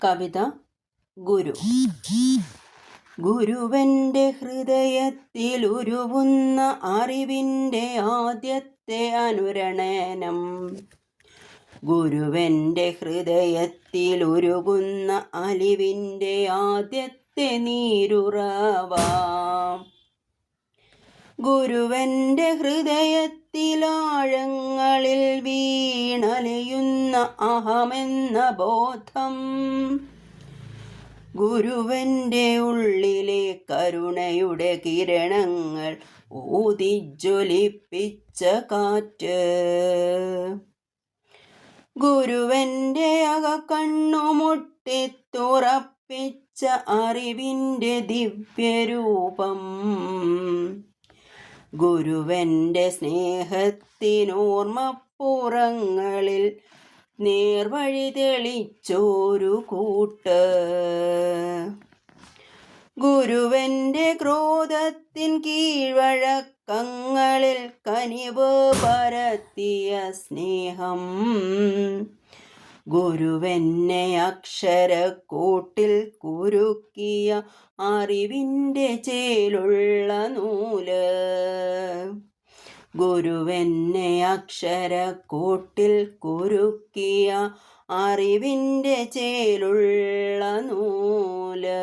കവിത ഗുരു. ഗുരുവൻ്റെ ഹൃദയത്തിലുരുവുന്ന അറിവിൻ്റെ ആദ്യത്തെ അനുരണനം. ഗുരുവൻ്റെ ഹൃദയത്തിലുരുകുന്ന അലിവിൻ്റെ ആദ്യത്തെ നീരുറവാം. ഗുരുവൻ്റെ ഹൃദയത്തിലാഴങ്ങളിൽ വീണലയുന്ന അഹമെന്ന ബോധം. ഗുരുവൻ്റെ ഉള്ളിലെ കരുണയുടെ കിരണങ്ങൾ ഊതിജ്വലിപ്പിച്ച കാറ്റ്. ഗുരുവൻ്റെ അകക്കണ്ണുമുട്ടിത്തുറപ്പിച്ച അറിവിൻ്റെ ദിവ്യരൂപം. ഗുരുവൻ്റെ സ്നേഹത്തിനോർമ്മപ്പുറങ്ങളിൽ നേർവഴി തെളിച്ചോരു കൂട്ട്. ഗുരുവൻ്റെ ക്രോധത്തിൻ കീഴ്വഴക്കങ്ങളിൽ കനിവ് പരത്തിയ സ്നേഹം. ഗുരുവെന്നെ അക്ഷരക്കൂട്ടിൽ കുരുക്കിയ അറിവിൻ്റെ ചേലുള്ള നൂല്. ഗുരുവെന്നെ അക്ഷരക്കൂട്ടിൽ കുരുക്കിയ അറിവിൻ്റെ ചേലുള്ള നൂല്.